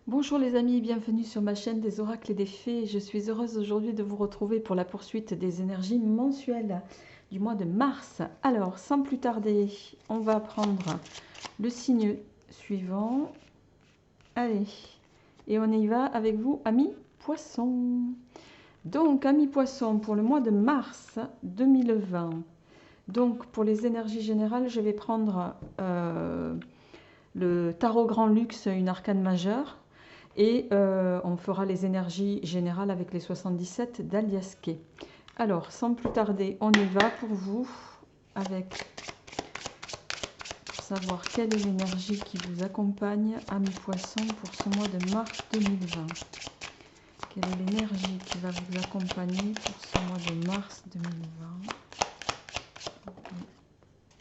Bonjour les amis, bienvenue sur ma chaîne des oracles et des fées. Je suis heureuse aujourd'hui de vous retrouver pour la poursuite des énergies mensuelles du mois de mars. Alors, sans plus tarder, on va prendre le signe suivant. Allez, et on y va avec vous, amis poissons. Donc, amis poissons, pour le mois de mars 2020. Donc, pour les énergies générales, je vais prendre le tarot grand luxe, une arcane majeure. Et on fera les énergies générales avec les 77 d'Aliasqué. Alors, sans plus tarder, on y va pour vous, pour savoir quelle est l'énergie qui vous accompagne, amis poissons, pour ce mois de mars 2020. Quelle est l'énergie qui va vous accompagner pour ce mois de mars 2020?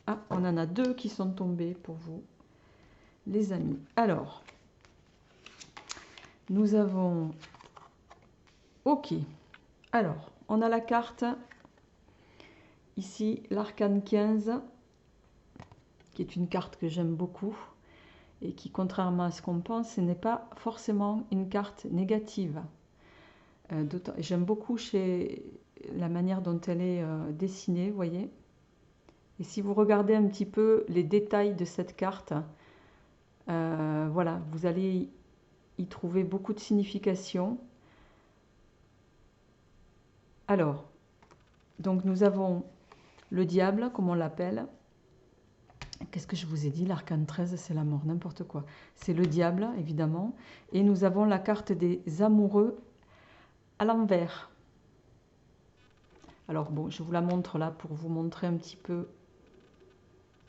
Ah, on en a deux qui sont tombés pour vous, les amis. Alors, nous avons... Ok. Alors, on a la carte, ici, l'arcane 15, qui est une carte que j'aime beaucoup, et qui, contrairement à ce qu'on pense, ce n'est pas forcément une carte négative. J'aime beaucoup la manière dont elle est dessinée, vous voyez. Et si vous regardez un petit peu les détails de cette carte, voilà, vous allez y trouver beaucoup de signification. Alors, donc nous avons le diable, comme on l'appelle. Qu'est-ce que je vous ai dit? L'arcane 13, c'est la mort, n'importe quoi. C'est le diable, évidemment. Et nous avons la carte des amoureux à l'envers. Alors bon, je vous la montre là pour vous montrer un petit peu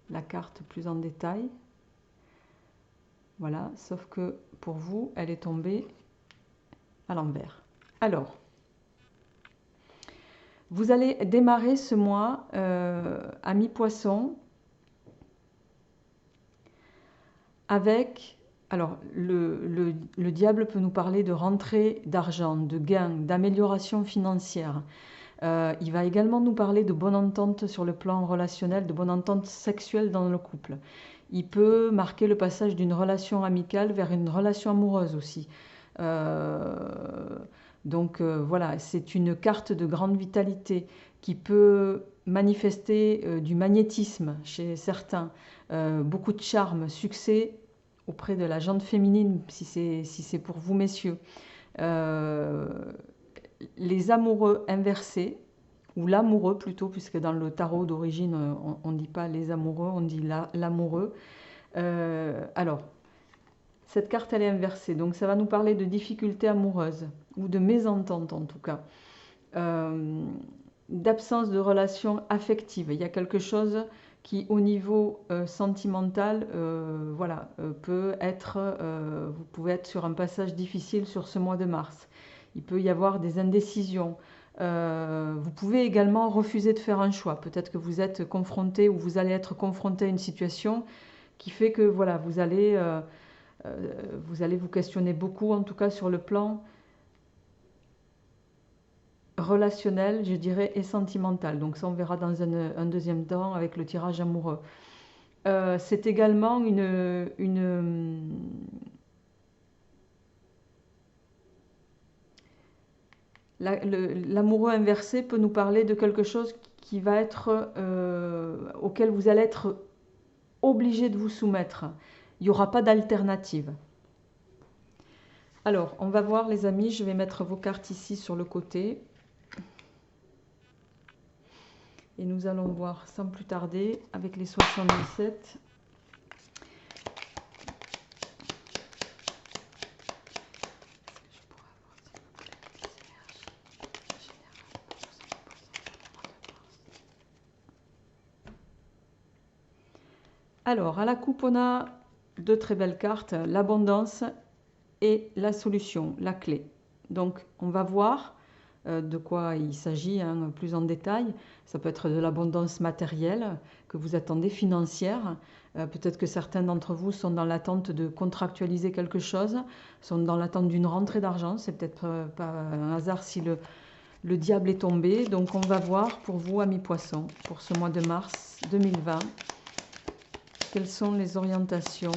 la carte plus en détail. Voilà, sauf que pour vous, elle est tombée à l'envers. Alors, vous allez démarrer ce mois à mi-poisson avec... Alors, le diable peut nous parler de rentrée d'argent, de gain, d'amélioration financière. Il va également nous parler de bonne entente sur le plan relationnel, de bonne entente sexuelle dans le couple. Il peut marquer le passage d'une relation amicale vers une relation amoureuse aussi. Voilà, c'est une carte de grande vitalité qui peut manifester du magnétisme chez certains, beaucoup de charme, succès auprès de la jante féminine, si c'est pour vous messieurs. Les amoureux inversés, ou l'amoureux plutôt, puisque dans le tarot d'origine, on ne dit pas les amoureux, on dit l'amoureux. Alors, cette carte, elle est inversée, donc ça va nous parler de difficultés amoureuses, ou de mésentente en tout cas. D'absence de relation affective. Il y a quelque chose qui, au niveau sentimental, voilà, peut être... vous pouvez être sur un passage difficile sur ce mois de mars. Il peut y avoir des indécisions. Vous pouvez également refuser de faire un choix. Peut-être que vous êtes confronté ou vous allez être confronté à une situation qui fait que voilà, vous allez vous questionner beaucoup, en tout cas sur le plan relationnel, je dirais, et sentimental. Donc ça, on verra dans un deuxième temps avec le tirage amoureux. C'est également l'amoureux inversé peut nous parler de quelque chose qui va être auquel vous allez être obligé de vous soumettre. Il n'y aura pas d'alternative. Alors, on va voir les amis, je vais mettre vos cartes ici sur le côté. Et nous allons voir sans plus tarder avec les 77. Alors, à la coupe, on a deux très belles cartes, l'abondance et la solution, la clé. Donc, on va voir de quoi il s'agit plus en détail. Ça peut être de l'abondance matérielle que vous attendez, financière. Peut-être que certains d'entre vous sont dans l'attente de contractualiser quelque chose, sont dans l'attente d'une rentrée d'argent. C'est peut-être pas un hasard si le diable est tombé. Donc, on va voir pour vous, amis poissons, pour ce mois de mars 2020. Quelles sont les orientations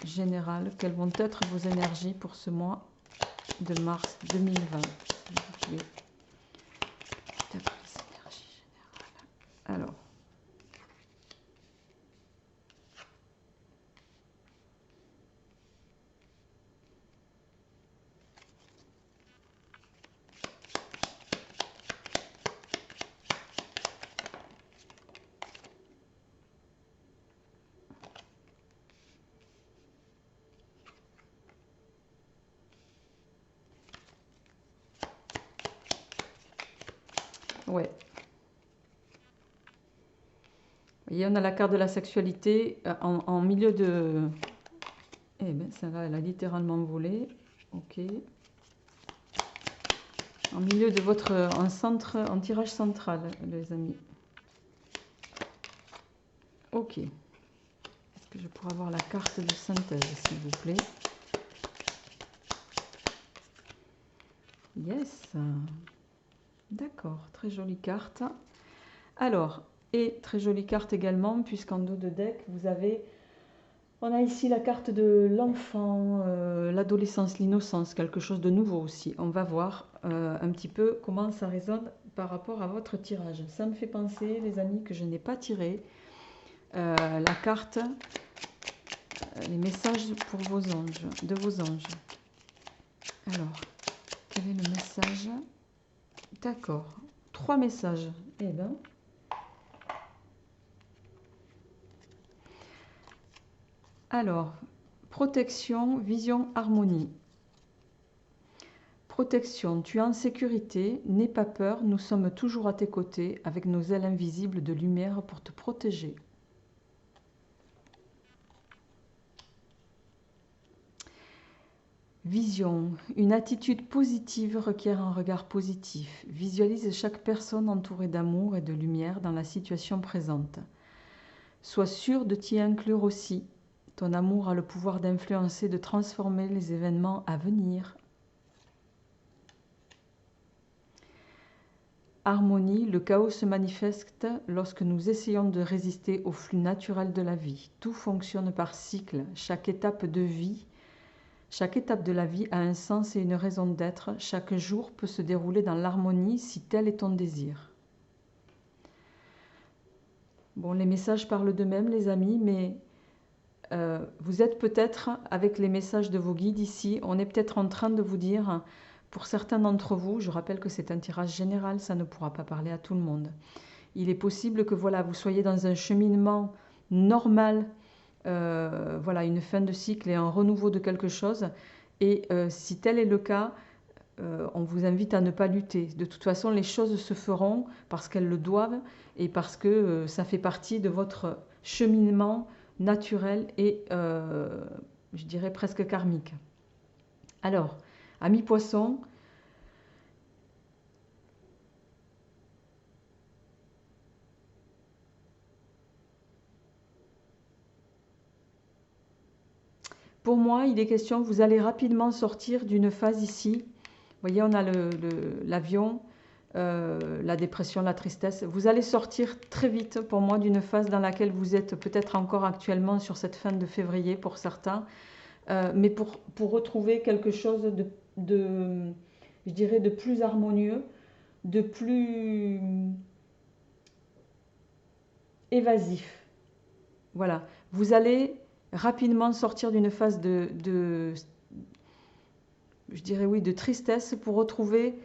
général. Quelles vont être vos énergies pour ce mois de mars 2020? S'il vous plaît. Peut-être les énergies générales. Alors. Ouais. Vous voyez, on a la carte de la sexualité en milieu de... Eh bien, celle-là, elle a littéralement volé. Ok. En milieu de votre... En centre, en tirage central, les amis. Ok. Est-ce que je pourrais avoir la carte de synthèse, s'il vous plaît? Yes. D'accord, très jolie carte. Alors, et très jolie carte également, puisqu'en dos de deck, vous avez... On a ici la carte de l'enfant, l'adolescence, l'innocence, quelque chose de nouveau aussi. On va voir un petit peu comment ça résonne par rapport à votre tirage. Ça me fait penser, les amis, que je n'ai pas tiré la carte, les messages pour vos anges, de vos anges. Alors, quel est le message? D'accord, 3 messages. Eh bien... Alors, protection, vision, harmonie. Protection, tu es en sécurité, n'aie pas peur, nous sommes toujours à tes côtés avec nos ailes invisibles de lumière pour te protéger. Vision, une attitude positive requiert un regard positif. Visualise chaque personne entourée d'amour et de lumière dans la situation présente. Sois sûr de t'y inclure aussi. Ton amour a le pouvoir d'influencer, de transformer les événements à venir. Harmonie, le chaos se manifeste lorsque nous essayons de résister au flux naturel de la vie. Tout fonctionne par cycle. Chaque étape de la vie a un sens et une raison d'être. Chaque jour peut se dérouler dans l'harmonie si tel est ton désir. Bon, les messages parlent d'eux-mêmes, les amis, mais vous êtes peut-être, avec les messages de vos guides ici, on est peut-être en train de vous dire, pour certains d'entre vous, je rappelle que c'est un tirage général, ça ne pourra pas parler à tout le monde. Il est possible que voilà, vous soyez dans un cheminement normal, voilà, une fin de cycle et un renouveau de quelque chose. Et si tel est le cas, on vous invite à ne pas lutter. De toute façon, les choses se feront parce qu'elles le doivent et parce que ça fait partie de votre cheminement naturel et, je dirais, presque karmique. Alors, amis poissons, pour moi, il est question, vous allez rapidement sortir d'une phase ici. Vous voyez, on a l'avion, la dépression, la tristesse. Vous allez sortir très vite, pour moi, d'une phase dans laquelle vous êtes peut-être encore actuellement sur cette fin de février pour certains, mais pour retrouver quelque chose je dirais, de plus harmonieux, de plus évasif. Voilà. Vous allez rapidement sortir d'une phase je dirais oui, de tristesse pour retrouver,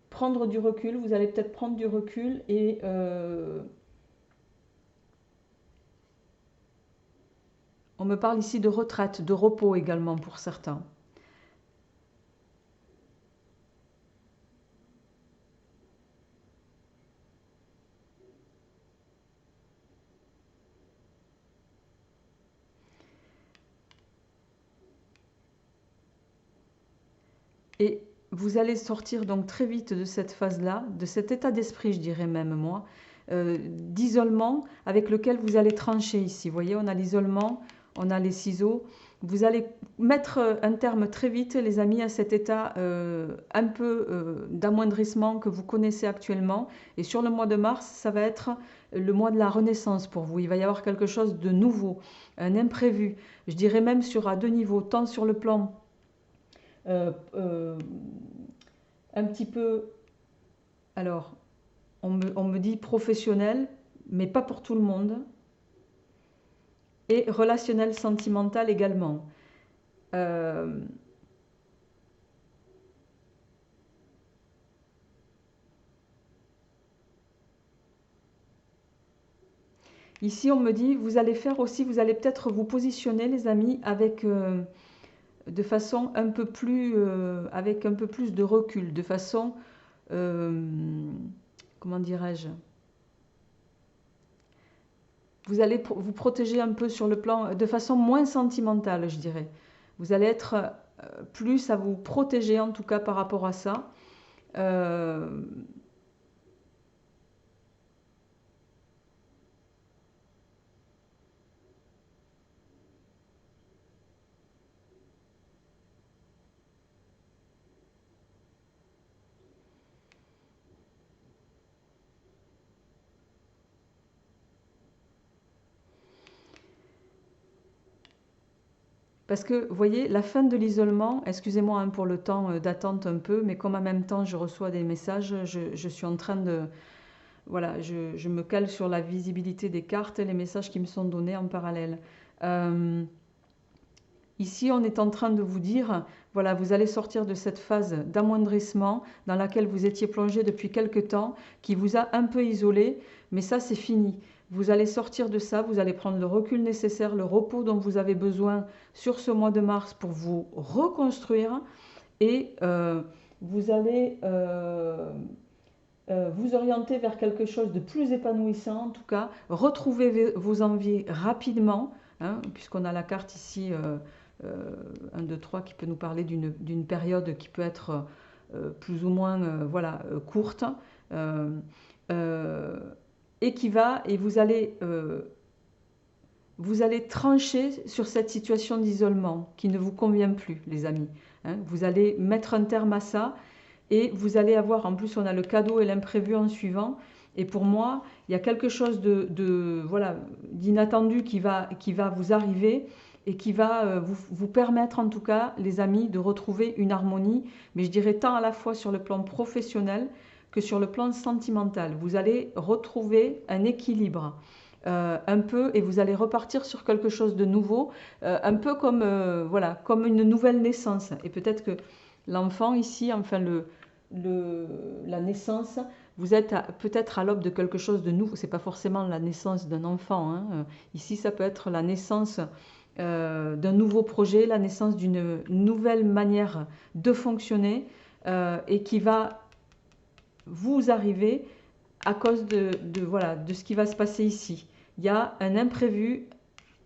prendre du recul. Vous allez peut-être prendre du recul et on me parle ici de retraite, de repos également pour certains. Et vous allez sortir donc très vite de cette phase-là, de cet état d'esprit, je dirais même moi, d'isolement avec lequel vous allez trancher ici. Vous voyez, on a l'isolement, on a les ciseaux, Vous allez mettre un terme très vite, les amis, à cet état un peu d'amoindrissement que vous connaissez actuellement. Et sur le mois de mars, ça va être le mois de la renaissance pour vous. Il va y avoir quelque chose de nouveau, un imprévu. Je dirais même à deux niveaux, tant sur le plan euh, euh, un petit peu, alors, on me dit professionnel, mais pas pour tout le monde, et relationnel sentimental également. Euh, Ici, on me dit, vous allez faire aussi, vous allez peut-être vous positionner, les amis, avec de façon un peu plus, avec un peu plus de recul, de façon, comment dirais-je, vous allez vous protéger un peu sur le plan, de façon moins sentimentale, je dirais. Vous allez être plus à vous protéger, en tout cas par rapport à ça. Euh, Parce que, vous voyez, la fin de l'isolement, excusez-moi hein, pour le temps d'attente un peu, mais comme en même temps je reçois des messages, je suis en train de... Voilà, je me cale sur la visibilité des cartes et les messages qui me sont donnés en parallèle. Euh, Ici, on est en train de vous dire, voilà, vous allez sortir de cette phase d'amoindrissement dans laquelle vous étiez plongé depuis quelque temps, qui vous a un peu isolé, mais ça, c'est fini. Vous allez sortir de ça, vous allez prendre le recul nécessaire, le repos dont vous avez besoin sur ce mois de mars pour vous reconstruire et vous allez vous orienter vers quelque chose de plus épanouissant, en tout cas, retrouver vos envies rapidement, hein, puisqu'on a la carte ici 1, 2, 3 qui peut nous parler d'une période qui peut être plus ou moins voilà, courte, euh, euh, et vous allez trancher sur cette situation d'isolement qui ne vous convient plus, les amis. Hein. Vous allez mettre un terme à ça et vous allez avoir, en plus on a le cadeau et l'imprévu en suivant, et pour moi, il y a quelque chose voilà, d'inattendu qui va vous arriver et qui va vous permettre en tout cas, les amis, de retrouver une harmonie, mais je dirais tant à la fois sur le plan professionnel que sur le plan sentimental. Vous allez retrouver un équilibre. Un peu et vous allez repartir sur quelque chose de nouveau, un peu comme, voilà, comme une nouvelle naissance. Et peut-être que l'enfant ici, enfin la naissance, vous êtes peut-être à l'aube de quelque chose de nouveau. C'est pas forcément la naissance d'un enfant. Hein. Ici, ça peut être la naissance d'un nouveau projet, la naissance d'une nouvelle manière de fonctionner et qui va vous arriver à cause voilà, de ce qui va se passer ici. Il y a un imprévu,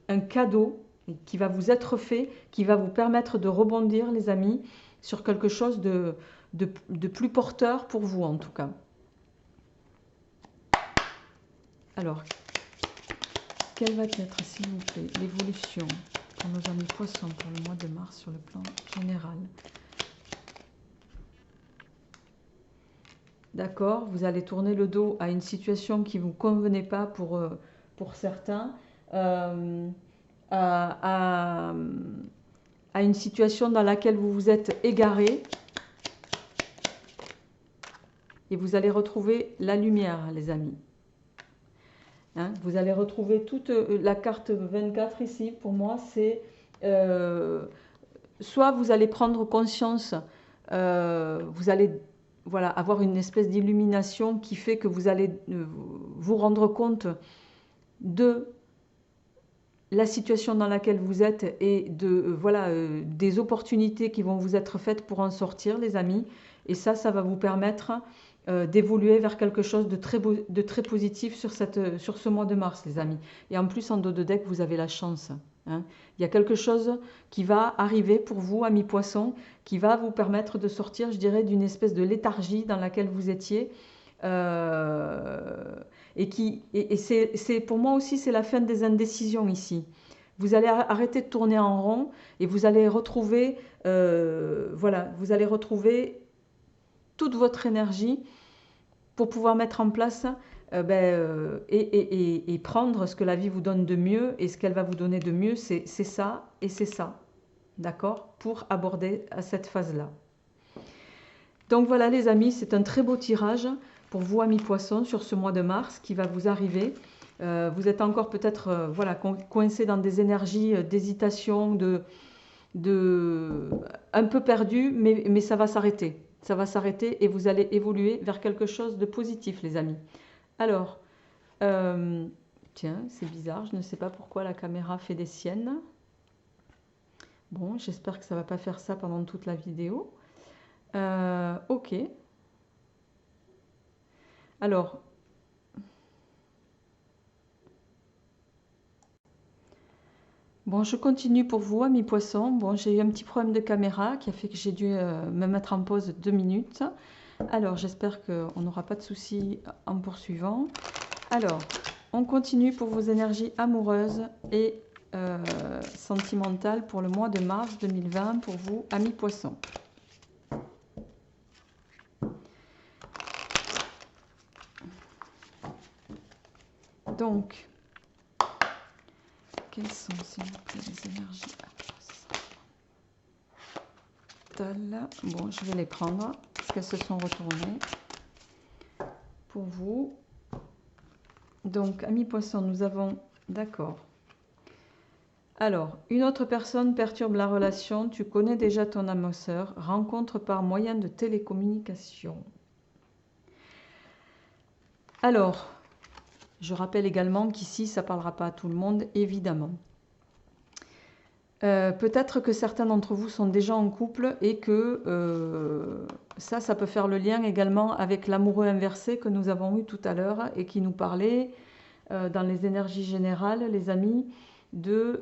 un cadeau qui va vous être fait, qui va vous permettre de rebondir, les amis, sur quelque chose de plus porteur pour vous, en tout cas. Alors, quelle va être, s'il vous plaît, l'évolution pour nos amis poissons pour le mois de mars sur le plan général? D'accord, vous allez tourner le dos à une situation qui ne vous convenait pas pour certains, à, à une situation dans laquelle vous vous êtes égaré et vous allez retrouver la lumière, les amis. Hein, vous allez retrouver toute la carte 24 ici, pour moi, c'est soit vous allez prendre conscience, vous allez voilà, avoir une espèce d'illumination qui fait que vous allez vous rendre compte de la situation dans laquelle vous êtes et voilà, des opportunités qui vont vous être faites pour en sortir, les amis. Et ça va vous permettre d'évoluer vers quelque chose de très positif sur ce mois de mars, les amis. Et en plus, en dos de deck, vous avez la chance. Hein. Il y a quelque chose qui va arriver pour vous, amis poissons, qui va vous permettre de sortir, je dirais, d'une espèce de léthargie dans laquelle vous étiez. Et c'est pour moi aussi, c'est la fin des indécisions ici. Vous allez arrêter de tourner en rond et vous allez retrouver, voilà, vous allez retrouver toute votre énergie pour pouvoir mettre en place et prendre ce que la vie vous donne de mieux. Et ce qu'elle va vous donner de mieux, c'est ça et c'est ça. D'accord? Pour aborder cette phase-là. Donc voilà les amis, c'est un très beau tirage pour vous amis poissons sur ce mois de mars qui va vous arriver. Vous êtes encore peut-être voilà, coincé dans des énergies d'hésitation, un peu perdu, mais ça va s'arrêter. Ça va s'arrêter et vous allez évoluer vers quelque chose de positif les amis. Alors, tiens, c'est bizarre, je ne sais pas pourquoi la caméra fait des siennes. Bon, j'espère que ça ne va pas faire ça pendant toute la vidéo. Ok. Alors, bon, je continue pour vous, amis poissons. Bon, j'ai eu un petit problème de caméra qui a fait que j'ai dû me mettre en pause 2 minutes. Alors, j'espère qu'on n'aura pas de soucis en poursuivant. Alors, on continue pour vos énergies amoureuses et sentimentales pour le mois de mars 2020 pour vous, amis poissons. Donc, quelles sont, s'il vous plaît, les énergies amoureuses? Bon, je vais les prendre parce qu'elles se sont retournées pour vous. Donc, amis poissons, nous avons... D'accord. Alors, une autre personne perturbe la relation. Tu connais déjà ton âme sœur. Rencontre par moyen de télécommunication. Alors, je rappelle également qu'ici, ça ne parlera pas à tout le monde, évidemment. Peut-être que certains d'entre vous sont déjà en couple et que ça peut faire le lien également avec l'amoureux inversé que nous avons eu tout à l'heure et qui nous parlait dans les énergies générales, les amis, de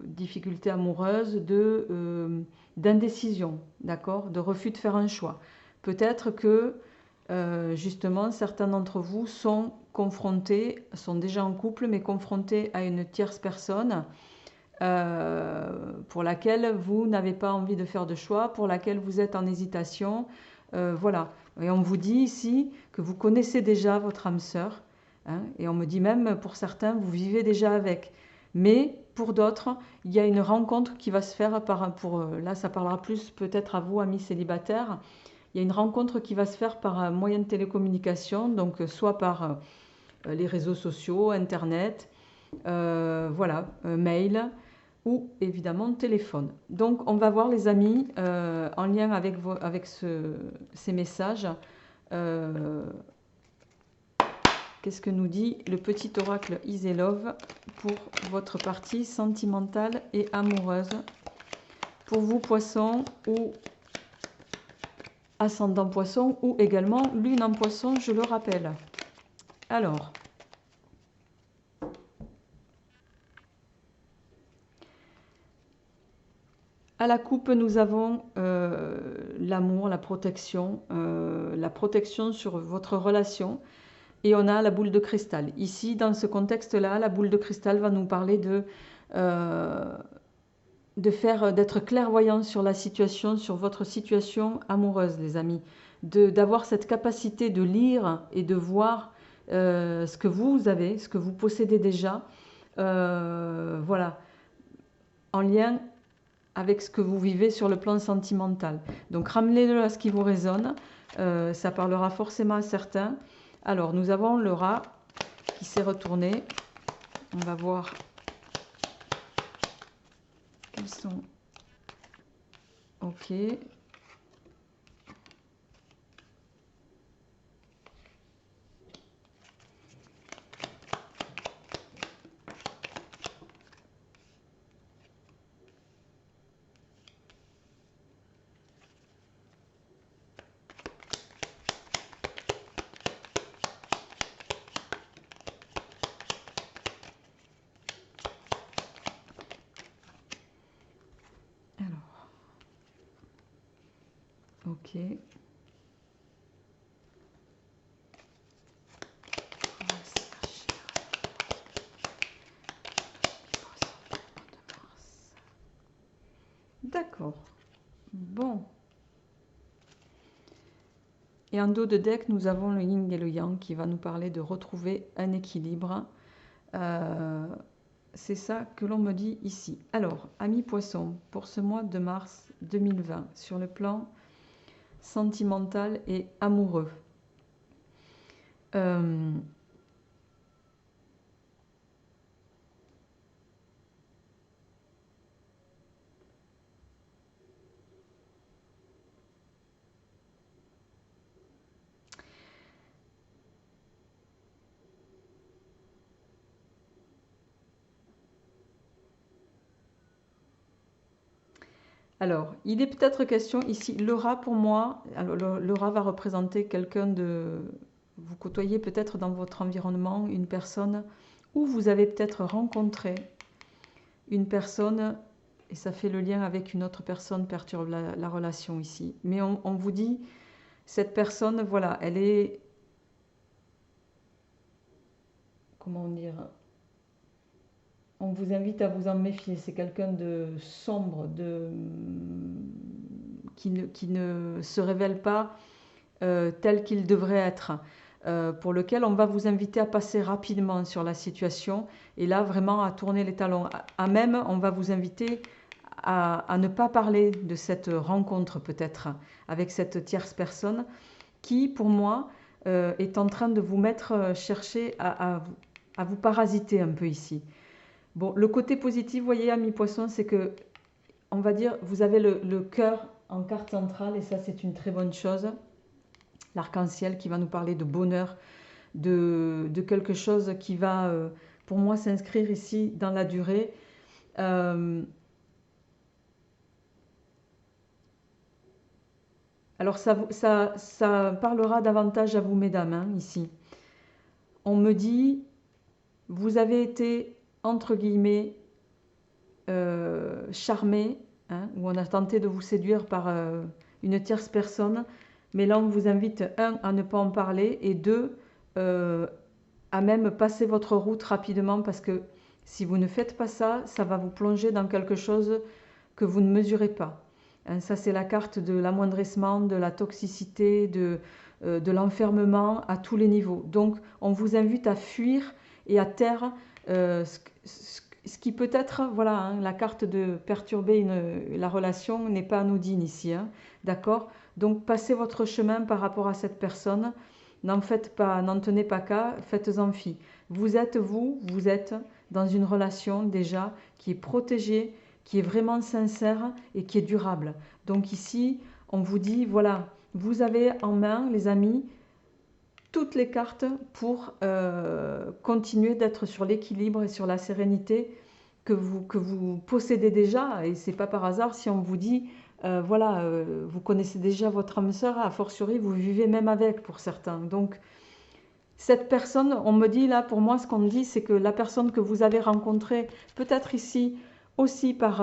difficultés amoureuses, d'indécision, d'accord, de refus de faire un choix. Peut-être que justement certains d'entre vous sont confrontés, sont déjà en couple, mais confrontés à une tierce personne pour laquelle vous n'avez pas envie de faire de choix, pour laquelle vous êtes en hésitation. Voilà. Et on vous dit ici que vous connaissez déjà votre âme sœur. Hein, et on me dit même, pour certains, vous vivez déjà avec. Mais pour d'autres, il y a une rencontre qui va se faire, là ça parlera plus peut-être à vous, amis célibataires. Il y a une rencontre qui va se faire par un moyen de télécommunication, donc soit par les réseaux sociaux, Internet, voilà, mail, ou évidemment téléphone. Donc on va voir les amis en lien avec, ces messages. Qu'est-ce que nous dit le petit oracle Iselov pour votre partie sentimentale et amoureuse? Pour vous poissons ou ascendant poisson ou également lune en poisson, je le rappelle. Alors, à la coupe, nous avons l'amour, la protection sur votre relation. Et on a la boule de cristal. Ici, dans ce contexte-là, la boule de cristal va nous parler d'être clairvoyant sur la situation, sur votre situation amoureuse, les amis. D'avoir cette capacité de lire et de voir ce que vous avez, ce que vous possédez déjà. Voilà, en lien avec ce que vous vivez sur le plan sentimental. Donc ramenez-le à ce qui vous résonne, ça parlera forcément à certains. Alors nous avons le rat qui s'est retourné, on va voir quels sont... Ok. Ok. D'accord. Bon. Et en dos de deck, nous avons le yin et le yang qui va nous parler de retrouver un équilibre. C'est ça que l'on me dit ici. Alors, amis poissons, pour ce mois de mars 2020, sur le plan sentimental et amoureux. Alors, il est peut-être question ici, le rat pour moi, alors le rat va représenter quelqu'un de... Vous côtoyez peut-être dans votre environnement une personne où vous avez peut-être rencontré une personne, et ça fait le lien avec une autre personne perturbe la relation ici. Mais on vous dit, cette personne, voilà, elle est... Comment dire? On vous invite à vous en méfier. C'est quelqu'un de sombre, qui ne se révèle pas tel qu'il devrait être, pour lequel on va vous inviter à passer rapidement sur la situation et là vraiment à tourner les talons. À même, on va vous inviter à ne pas parler de cette rencontre peut-être avec cette tierce personne qui, pour moi, est en train de vous mettre, chercher à vous parasiter un peu ici. Bon, le côté positif, vous voyez, amis poissons, c'est que, on va dire, vous avez le cœur en carte centrale et ça, c'est une très bonne chose. L'arc-en-ciel qui va nous parler de bonheur, de quelque chose qui va, pour moi, s'inscrire ici dans la durée. Alors, ça parlera davantage à vous, mesdames, hein, ici. On me dit, vous avez été, entre guillemets, charmé, hein, ou on a tenté de vous séduire par une tierce personne, mais là on vous invite, un, à ne pas en parler, et deux, à même passer votre route rapidement, parce que si vous ne faites pas ça, ça va vous plonger dans quelque chose que vous ne mesurez pas. Hein, ça c'est la carte de l'amoindrissement, de la toxicité, de l'enfermement à tous les niveaux. Donc on vous invite à fuir et à taire ce qui peut être, voilà, hein, la carte de perturber la relation n'est pas anodine ici, hein, d'accord? Donc passez votre chemin par rapport à cette personne, n'en faites pas, n'en tenez pas cas, faites-en fi. Vous êtes dans une relation déjà qui est protégée, qui est vraiment sincère et qui est durable. Donc ici, on vous dit, voilà, vous avez en main, les amis, toutes les cartes pour continuer d'être sur l'équilibre et sur la sérénité que vous possédez déjà. Et c'est pas par hasard si on vous dit, voilà, vous connaissez déjà votre âme sœur, a fortiori vous vivez même avec pour certains. Donc cette personne, on me dit là, pour moi ce qu'on me dit, c'est que la personne que vous avez rencontrée, peut-être ici aussi par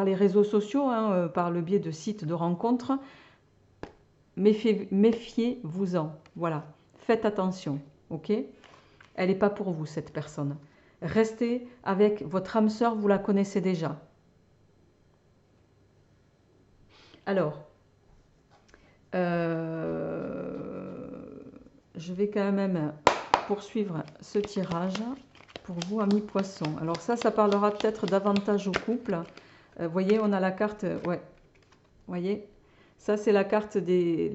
les réseaux sociaux, hein, par le biais de sites de rencontres, méfiez-vous-en, voilà, faites attention, ok? Elle n'est pas pour vous, cette personne. Restez avec votre âme sœur, vous la connaissez déjà. Alors, je vais quand même poursuivre ce tirage pour vous, amis poissons. Alors ça parlera peut-être davantage au couple. Vous voyez, on a la carte, ouais, voyez, ça c'est la carte des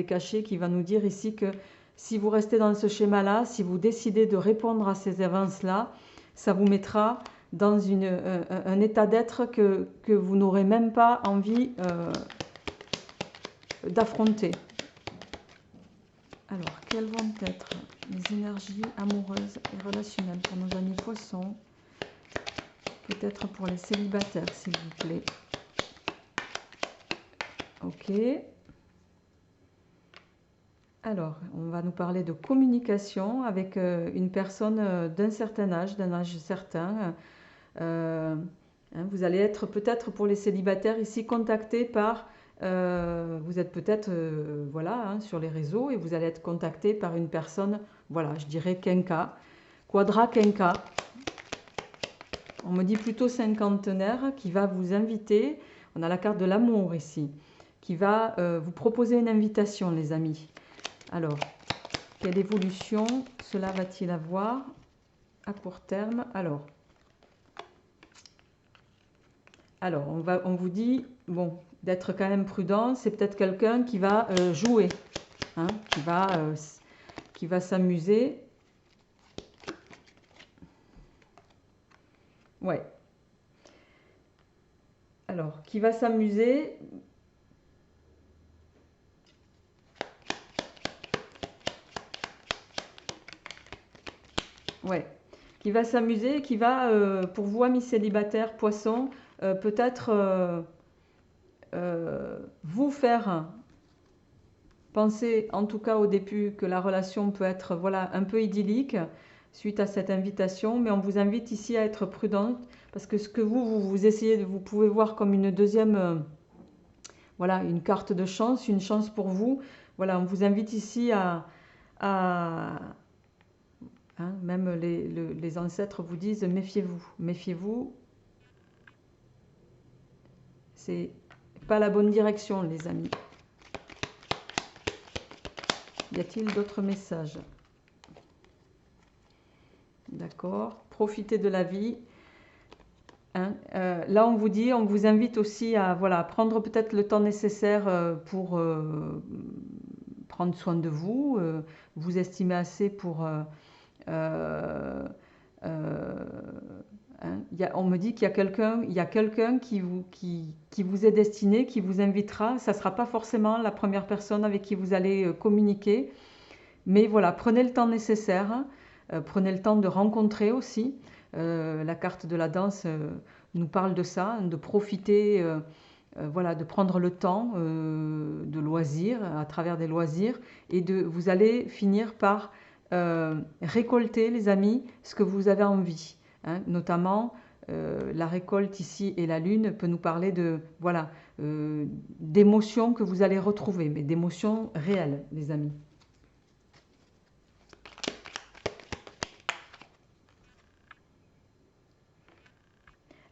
cachets qui va nous dire ici que si vous restez dans ce schéma-là, si vous décidez de répondre à ces avances-là, ça vous mettra dans un état d'être que vous n'aurez même pas envie d'affronter. Alors, quelles vont être les énergies amoureuses et relationnelles pour nos amis poissons? Peut-être pour les célibataires, s'il vous plaît. Ok. Alors, on va nous parler de communication avec une personne d'un certain âge certain. Vous allez être peut-être pour les célibataires ici contacté par, vous êtes peut-être voilà, hein, sur les réseaux et vous allez être contacté par une personne, voilà, je dirais quinca, quadra quinca. on me dit plutôt cinquantenaire, qui va vous inviter. On a la carte de l'amour ici, qui va vous proposer une invitation, les amis. Alors, quelle évolution cela va-t-il avoir à court terme? Alors, on vous dit, bon, d'être quand même prudent. C'est peut-être quelqu'un qui va jouer, hein, qui va s'amuser. Ouais. Alors, qui va s'amuser. Ouais. Qui va s'amuser, qui va, pour vous, amis célibataires, poissons, peut-être vous faire penser, en tout cas au début, que la relation peut être voilà, un peu idyllique suite à cette invitation, mais on vous invite ici à être prudente, parce que ce que vous essayez, vous pouvez voir comme une deuxième, voilà, une carte de chance, une chance pour vous. Voilà, on vous invite ici à hein, même les ancêtres vous disent méfiez-vous, méfiez-vous, c'est pas la bonne direction, les amis. Y a-t-il d'autres messages? D'accord. Profitez de la vie. Hein. Là, on vous dit, on vous invite aussi à voilà, prendre peut-être le temps nécessaire pour prendre soin de vous. Vous estimer assez pour... hein, on me dit qu'il y a quelqu'un qui vous est destiné, qui vous invitera. Ça ne sera pas forcément la première personne avec qui vous allez communiquer. Mais voilà, prenez le temps nécessaire. Hein. Prenez le temps de rencontrer aussi. La carte de la danse nous parle de ça, de profiter, voilà, de prendre le temps de loisirs, à travers des loisirs, et vous allez finir par récolter, les amis, ce que vous avez envie. Hein. Notamment, la récolte ici et la lune peut nous parler de, voilà, d'émotions que vous allez retrouver, mais d'émotions réelles, les amis.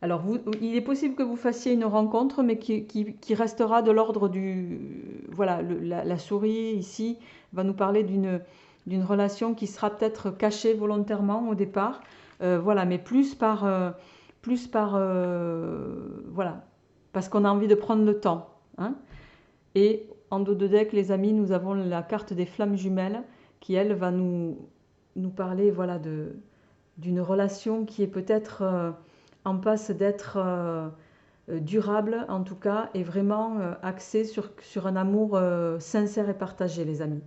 Alors, il est possible que vous fassiez une rencontre, mais qui restera de l'ordre du... Voilà, la souris ici va nous parler d'une relation qui sera peut-être cachée volontairement au départ. Voilà, mais voilà, parce qu'on a envie de prendre le temps. Hein. Et en dos de deck, les amis, nous avons la carte des flammes jumelles qui, elle, va nous parler voilà, d'une relation qui est peut-être en passe d'être durable, en tout cas, et vraiment axée sur un amour sincère et partagé, les amis.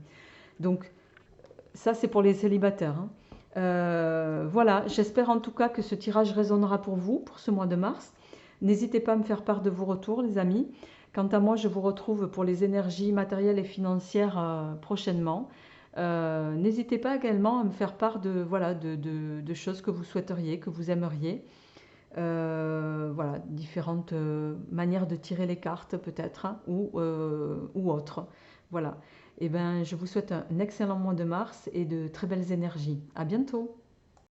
Donc, ça, c'est pour les célibataires. Hein. Voilà, j'espère en tout cas que ce tirage résonnera pour vous, pour ce mois de mars. N'hésitez pas à me faire part de vos retours, les amis. Quant à moi, je vous retrouve pour les énergies matérielles et financières prochainement. N'hésitez pas également à me faire part de, voilà, de choses que vous souhaiteriez, que vous aimeriez. Voilà, différentes manières de tirer les cartes peut-être, hein, ou autres. Voilà. Et ben, je vous souhaite un excellent mois de mars et de très belles énergies. À bientôt!